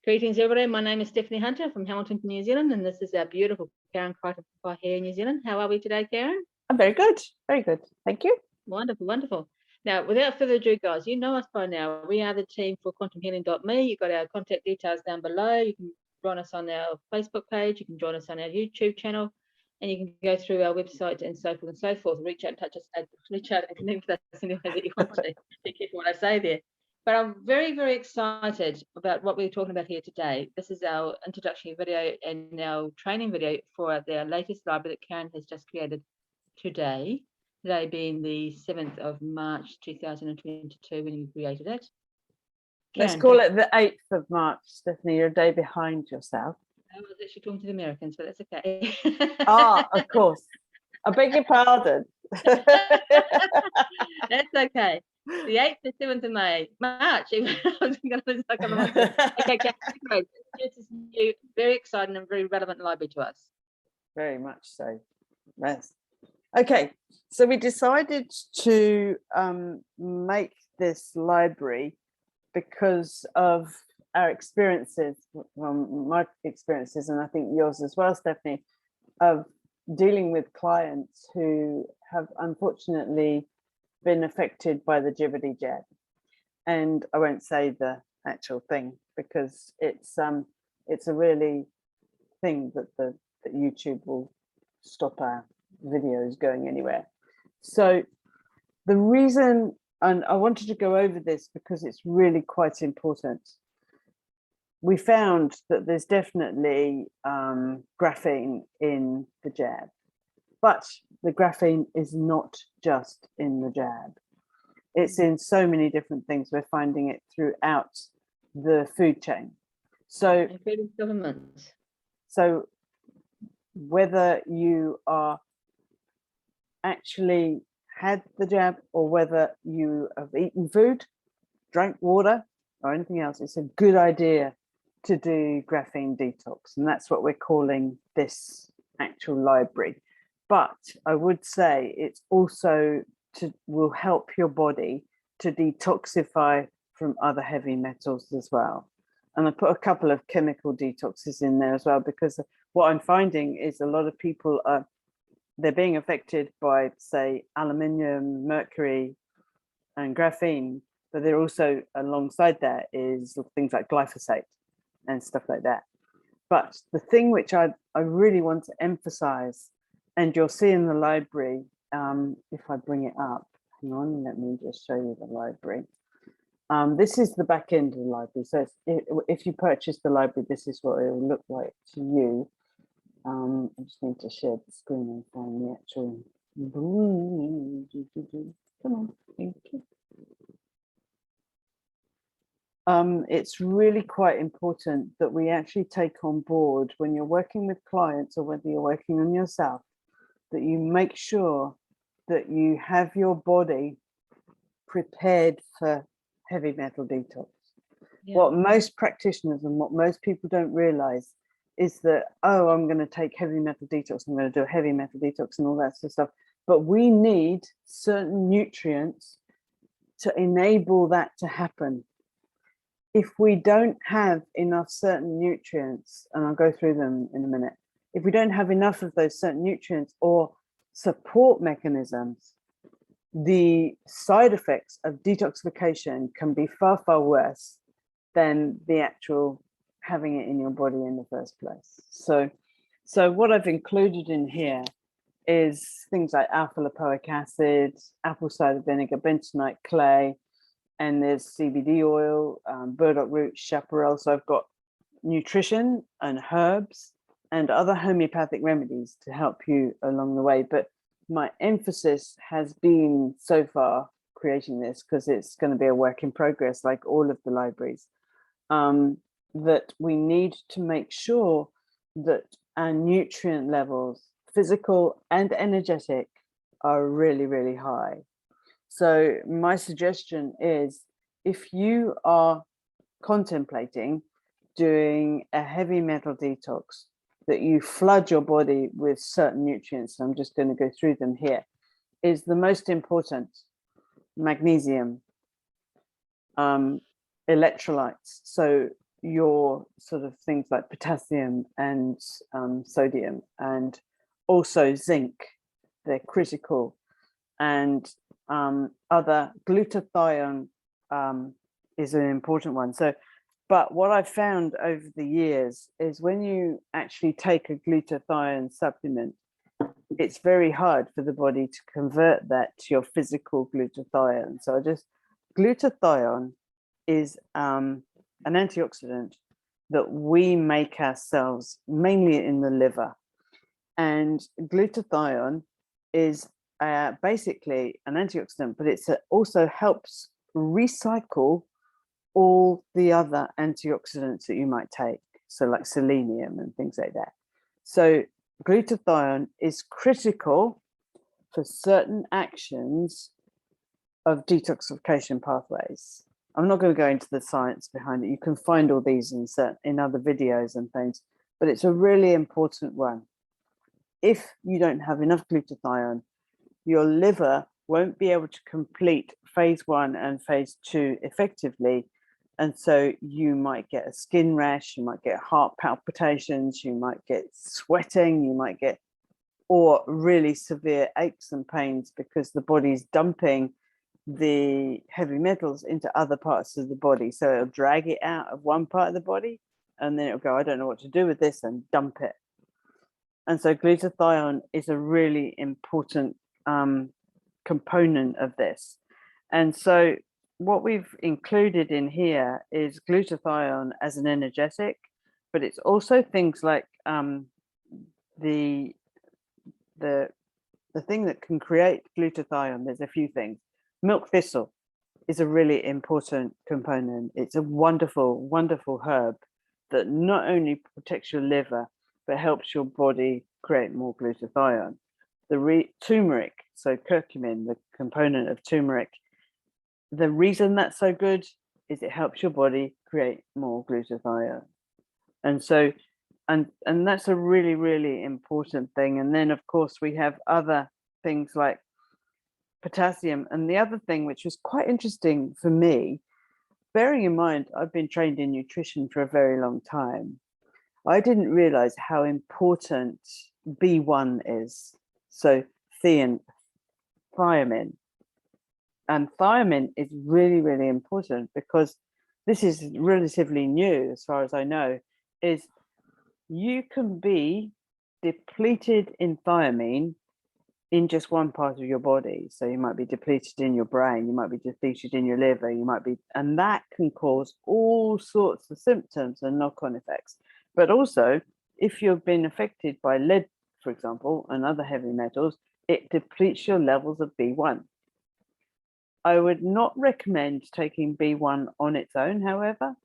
Greetings, everybody. My name is Stephanie Hunter from Hamilton, New Zealand, and this is our beautiful Karen Crichton here in New Zealand. How are we today, Karen? I'm very good. Very good. Thank you. Wonderful, wonderful. Now, without further ado, guys, you know us by now. We are the team for quantumhealing.me. You've got our contact details down below. You can join us on our Facebook page. You can join us on our YouTube channel, and you can go through our website and so forth and so forth. Reach out and touch us, reach out and connect with us any way that you want to. Be careful what I say there. But I'm very, very excited about what we're talking about here today. This is our introductory video and our training video for the latest library that Karen has just created today. Today being the 7th of March 2022 when you created it. Karen, let's call it the 8th of March, Stephanie. You're a day behind yourself. I was actually talking to the Americans, but that's okay. Of course. I beg your pardon. That's okay. The 8th to 7th of March. I was going to lose a couple of months. Okay, great. This is new, very exciting and very relevant library to us. Very much so. Yes. Okay, so we decided to make this library because of our experiences, my experiences, and I think yours as well, Stephanie, of dealing with clients who have unfortunately been affected by the jibbity jab. And I won't say the actual thing because it's a really thing that YouTube will stop our videos going anywhere. So the reason, and I wanted to go over this because it's really quite important. We found that there's definitely graphene in the jab, but the graphene is not just in the jab. It's in so many different things. We're finding it throughout the food chain. So, including governments. So whether you are actually had the jab or whether you have eaten food, drank water or anything else, it's a good idea to do graphene detox. And that's what we're calling this actual library. But I would say it's also will help your body to detoxify from other heavy metals as well. And I put a couple of chemical detoxes in there as well, because what I'm finding is a lot of people they're being affected by, say, aluminium, mercury, and graphene, but they're also alongside that is things like glyphosate and stuff like that. But the thing which I really want to emphasize, and you'll see in the library, if I bring it up, hang on, let me just show you the library. This is the back end of the library. So if you purchase the library, this is what it will look like to you. I just need to share the screen and find the actual. Come on, thank you. It's really quite important that we actually take on board when you're working with clients or whether you're working on yourself, that you make sure that you have your body prepared for heavy metal detox. Yeah. What most practitioners and what most people don't realize is that, oh, I'm going to take heavy metal detox, I'm going to do a heavy metal detox and all that sort of stuff. But we need certain nutrients to enable that to happen. If we don't have enough certain nutrients, and I'll go through them in a minute, if we don't have enough of those certain nutrients or support mechanisms, the side effects of detoxification can be far, far worse than the actual having it in your body in the first place. So what I've included in here is things like alpha lipoic acid, apple cider vinegar, bentonite clay, and there's CBD oil, burdock root, chaparral. So I've got nutrition and herbs and other homeopathic remedies to help you along the way. But my emphasis has been so far creating this, because it's going to be a work in progress like all of the libraries, that we need to make sure that our nutrient levels, physical and energetic, are really, really high. So my suggestion is, if you are contemplating doing a heavy metal detox, that you flood your body with certain nutrients. I'm just going to go through them here. Is the most important: magnesium, electrolytes. So your sort of things like potassium and sodium, and also zinc. They're critical, and other glutathione is an important one. So, but what I've found over the years is when you actually take a glutathione supplement, it's very hard for the body to convert that to your physical glutathione. So glutathione is an antioxidant that we make ourselves, mainly in the liver. And glutathione is basically an antioxidant, but it also helps recycle all the other antioxidants that you might take. So like selenium and things like that. So glutathione is critical for certain actions of detoxification pathways. I'm not going to go into the science behind it. You can find all these in other videos and things, but it's a really important one. If you don't have enough glutathione, your liver won't be able to complete phase 1 and phase 2 effectively. And so you might get a skin rash, you might get heart palpitations, you might get sweating, you might get, or really severe aches and pains because the body's dumping the heavy metals into other parts of the body. So it'll drag it out of one part of the body and then it'll go, I don't know what to do with this, and dump it. And so glutathione is a really important component of this. And so what we've included in here is glutathione as an energetic, but it's also things like the thing that can create glutathione. There's a few things. Milk thistle is a really important component. It's a wonderful, wonderful herb that not only protects your liver, but helps your body create more glutathione. The turmeric, so curcumin, the component of turmeric, the reason that's so good is it helps your body create more glutathione. And so, and that's a really, really important thing. And then of course we have other things like potassium. And the other thing, which was quite interesting for me, bearing in mind, I've been trained in nutrition for a very long time. I didn't realize how important B1 is. So thiamine. And thiamine is really, really important because this is relatively new, as far as I know, is you can be depleted in thiamine in just one part of your body. So you might be depleted in your brain, you might be depleted in your liver, you might be, and that can cause all sorts of symptoms and knock-on effects. But also, if you've been affected by lead, for example, and other heavy metals, it depletes your levels of B1. I would not recommend taking B1 on its own, however,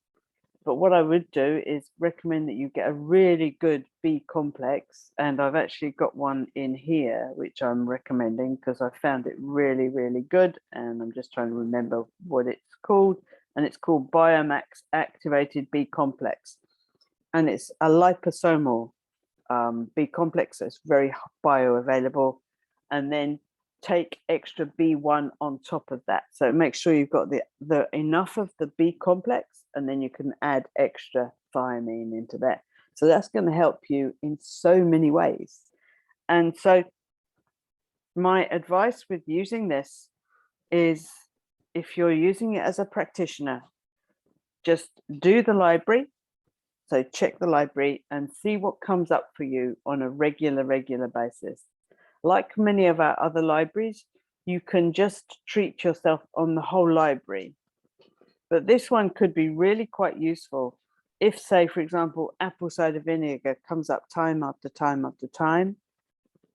but what I would do is recommend that you get a really good B complex, and I've actually got one in here, which I'm recommending because I found it really, really good, and I'm just trying to remember what it's called, and it's called Biomax Activated B Complex, and it's a liposomal B complex, so it's very bioavailable, and then take extra B1 on top of that. So make sure you've got the enough of the B complex, and then you can add extra thiamine into that. So that's going to help you in so many ways. And so my advice with using this is, if you're using it as a practitioner, just do the library. So check the library and see what comes up for you on a regular basis. Like many of our other libraries, you can just treat yourself on the whole library. But this one could be really quite useful if, say, for example, apple cider vinegar comes up time after time after time.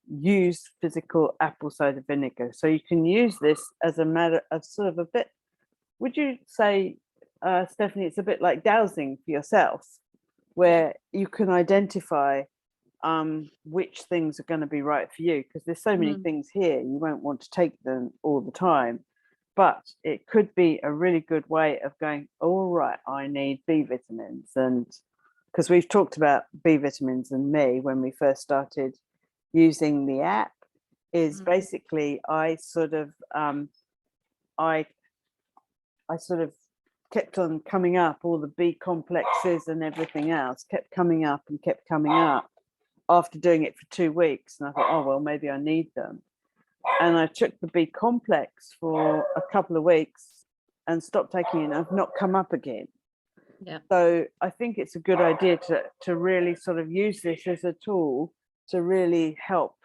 Use physical apple cider vinegar. So you can use this as a matter of sort of a bit, would you say, Stephanie, it's a bit like dowsing for yourself, where you can identify which things are going to be right for you, because there's so many things here, you won't want to take them all the time. But it could be a really good way of going, all right, I need B vitamins. And because we've talked about B vitamins and me when we first started using the app, is basically I sort of kept on coming up, all the B complexes and everything else kept coming up and kept coming up after doing it for 2 weeks. And I thought, oh, well, maybe I need them. And I took the B complex for a couple of weeks and stopped taking it. I've not come up again. Yeah. So I think it's a good idea to really sort of use this as a tool to really help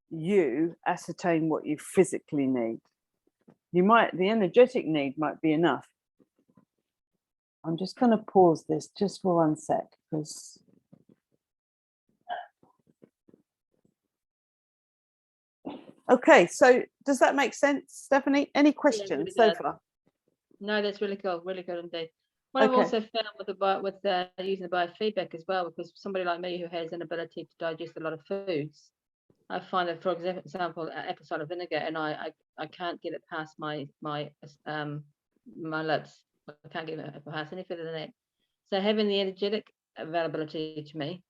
you ascertain what you physically need. The energetic need might be enough. I'm just going to pause this just for 1 sec, because okay, so does that make sense, Stephanie? Any questions so far? No, that's really cool indeed. What I've also found with using the biofeedback as well, because somebody like me who has an ability to digest a lot of foods, I find that, for example, apple cider vinegar, and I can't get it past my lips. I can't get it past any further than that. So having the energetic availability to me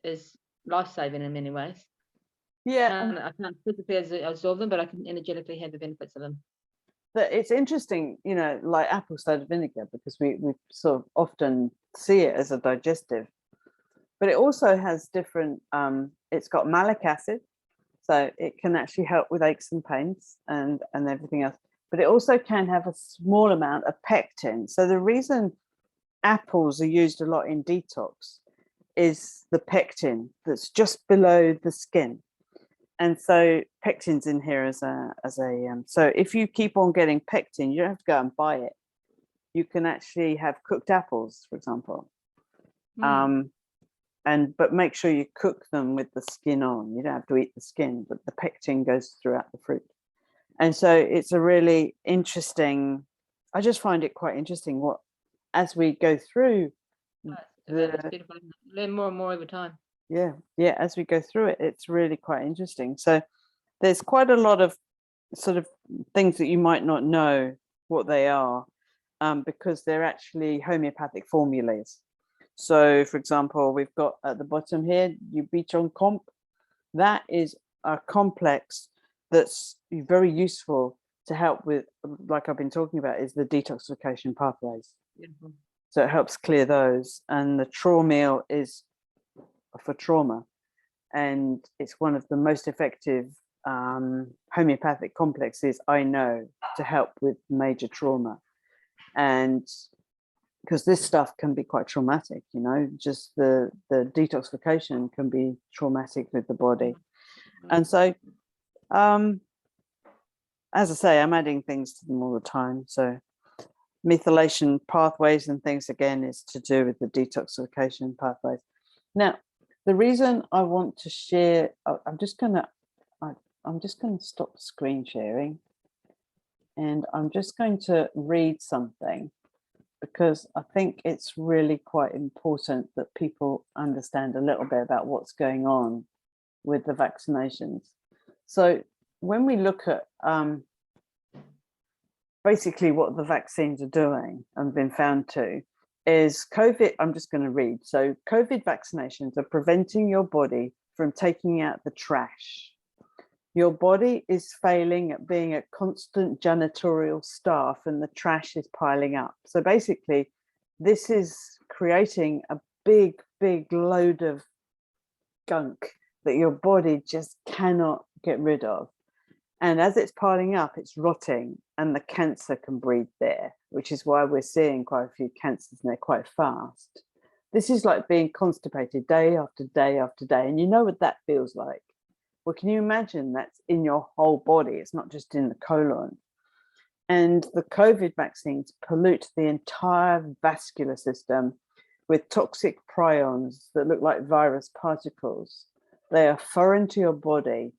is life-saving in many ways. Yeah, I can't physically absorb them, but I can energetically have the benefits of them. But it's interesting, you know, like apple cider vinegar, because we sort of often see it as a digestive, but it also has different, it's got malic acid, so it can actually help with aches and pains and everything else, but it also can have a small amount of pectin. So the reason apples are used a lot in detox is the pectin that's just below the skin. And so pectin's in here as a so if you keep on getting pectin, you don't have to go and buy it. You can actually have cooked apples, for example. But make sure you cook them with the skin on. You don't have to eat the skin, but the pectin goes throughout the fruit. And so it's a really interesting, I just find it quite interesting what, as we go through It's beautiful. Learn more and more over time. Yeah, as we go through it, it's really quite interesting. So there's quite a lot of sort of things that you might not know what they are, because they're actually homeopathic formulas. So, for example, we've got at the bottom here, Ubiton Comp. That is a complex that's very useful to help with, like I've been talking about, is the detoxification pathways. Beautiful. So it helps clear those. And the Traumeel is for trauma, and it's one of the most effective homeopathic complexes I know to help with major trauma. And because this stuff can be quite traumatic, you know, just the detoxification can be traumatic with the body. And so as I say, I'm adding things to them all the time. So methylation pathways and things, again, is to do with the detoxification pathways. Now, the reason I want to share, I'm just going to stop screen sharing, and I'm just going to read something, because I think it's really quite important that people understand a little bit about what's going on with the vaccinations. So when we look at basically what the vaccines are doing and been found to, is COVID, I'm just going to read. So COVID vaccinations are preventing your body from taking out the trash. Your body is failing at being a constant janitorial staff, and the trash is piling up. So basically, this is creating a big, big load of gunk that your body just cannot get rid of. And as it's piling up, it's rotting, and the cancer can breed there, which is why we're seeing quite a few cancers, and they're quite fast. This is like being constipated day after day after day. And you know what that feels like? Well, can you imagine that's in your whole body? It's not just in the colon. And the COVID vaccines pollute the entire vascular system with toxic prions that look like virus particles. They are foreign to your body.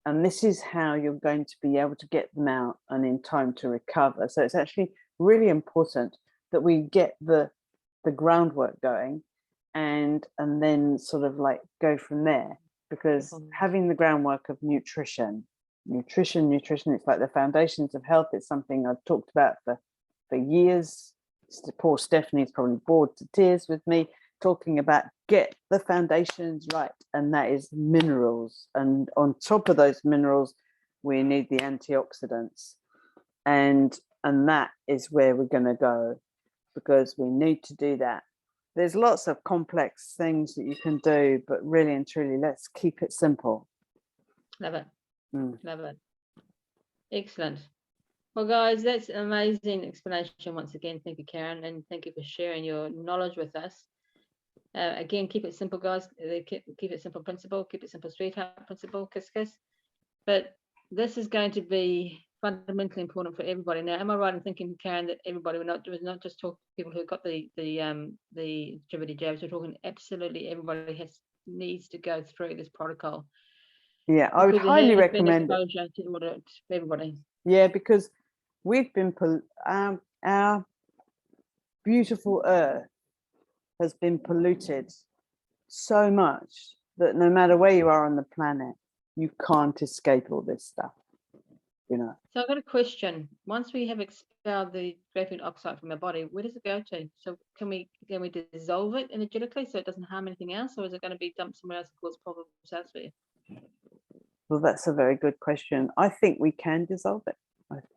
And this is how you're going to be able to get them out and in time to recover. So it's actually really important that we get the groundwork going and then sort of like go from there, because having the groundwork of nutrition, it's like the foundations of health. It's something I've talked about for years. Poor Stephanie's probably bored to tears with me talking about get the foundations right, and that is minerals, and on top of those minerals we need the antioxidants, and that is where we're going to go. because we need to do that. There's lots of complex things that you can do, but really and truly, let's keep it simple. Love it. Love it. Excellent. Well, guys, that's an amazing explanation once again. Thank you, Karen, and thank you for sharing your knowledge with us. Again, keep it simple, guys. Keep it simple principle, keep it simple sweetheart principle, kiss kiss. But this is going to be fundamentally important for everybody. Now, am I right in thinking, Karen, that everybody, we're not just talking people who got the jibbity jabs, we're talking absolutely everybody needs to go through this protocol. Yeah, I would highly recommend it to everybody. Yeah, because we've been our beautiful earth has been polluted so much that no matter where you are on the planet, you can't escape all this stuff, you know. So I've got a question. Once we have expelled the graphene oxide from our body, where does it go to? So can we dissolve it energetically so it doesn't harm anything else, or is it going to be dumped somewhere else and cause problems elsewhere? Well, that's a very good question. I think we can dissolve it.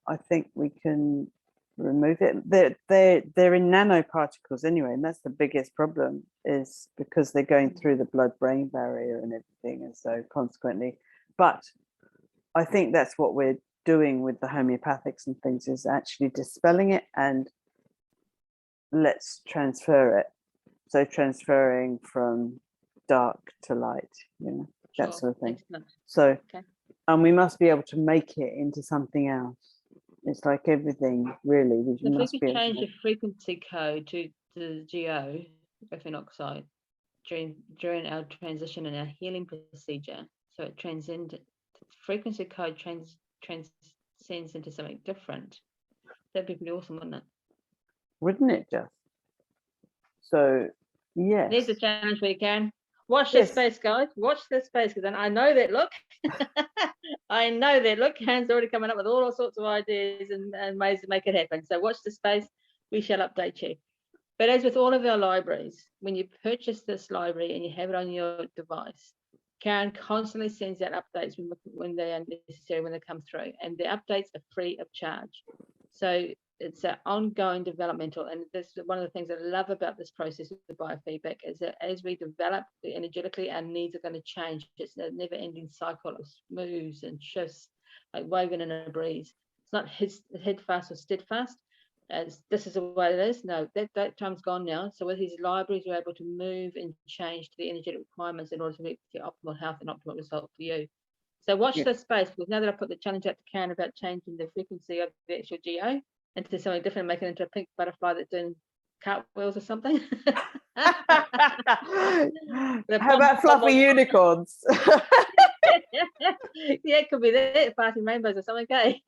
I think we can remove it. They're in nanoparticles anyway, and that's the biggest problem, is because they're going through the blood-brain barrier and everything, and so consequently. But I think that's what we're doing with the homeopathics and things, is actually dispelling it and let's transfer it. So transferring from dark to light, you know, that sort of thing. Excellent. So, and we must be able to make it into something else. It's like everything, really. If we could change the frequency code to the GO, graphene oxide, during our transition and our healing procedure, so it frequency code transcends into something different, that'd be pretty awesome, wouldn't it? Wouldn't it just? So, yes. There's a challenge for you, Karen. Watch this space, guys. Watch this space, because I know that look. I know that look. Karen's already coming up with all sorts of ideas and ways to make it happen. So watch the space. We shall update you. But as with all of our libraries, when you purchase this library and you have it on your device, Karen constantly sends out updates when they are necessary, when they come through. And the updates are free of charge. So it's an ongoing developmental, and this is one of the things I love about this process of the biofeedback, is that as we develop energetically, our needs are going to change. It's a never-ending cycle of moves and shifts, like waving in a breeze. It's not head fast or steadfast, as this is the way it is. No, that time's gone now. So with these libraries, we're able to move and change to the energetic requirements in order to meet the optimal health and optimal result for you. So watch this space, because now that I put the challenge out to Karen about changing the frequency of the actual GO into something different, make it into a pink butterfly that's doing cartwheels or something. How about fluffy unicorns? Yeah, it could be that, farting rainbows or something. Okay.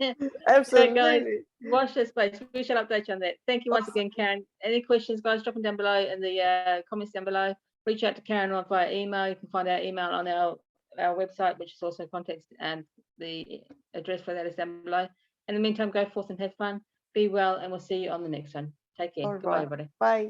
Absolutely. So guys, watch this space. We shall update you on that. Thank you once again, Karen. Any questions, guys, drop them down below in the comments down below. Reach out to Karen via email. You can find our email on our website, which is also context, and the address for that is down below. In the meantime, go forth and have fun. Be well, and we'll see you on the next one. Take care. Goodbye, everybody. Bye.